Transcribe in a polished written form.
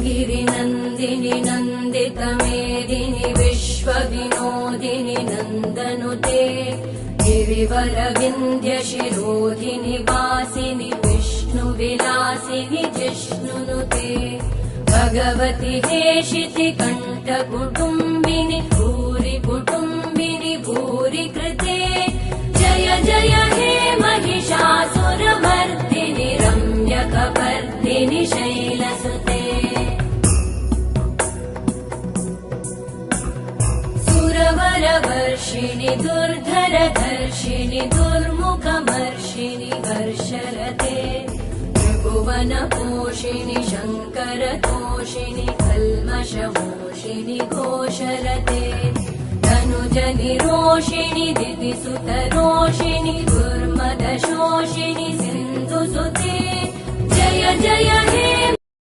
गिरिनन्दिनि नन्दितमेदिनि विश्वविनोदिनि नन्दनुते गिरिवरविन्ध्यशिरोधिनि वासिनि विष्णुविलासिनि जिष्णुनुते भगवति हेशिति कण्ठकुटुम्बिनि भूरि कुटुम्बिनि भूरि कृते जय जय हे महिषासुरमर्दिनि रम्यकपर्दिनि शैलसुते सुरवरवर्षिणि दुर्धरधर्षिणि दुर्मुखमर्षिणि हर्षरते त्रिभुवनपोषिणि शङ्करतोषिणि कल्मषमोषिणि घोषरते तनुजनिरोषिणि दितिसुतरोषिणि दुर्मदशोषिणि सिन्धुसुते जय जय हे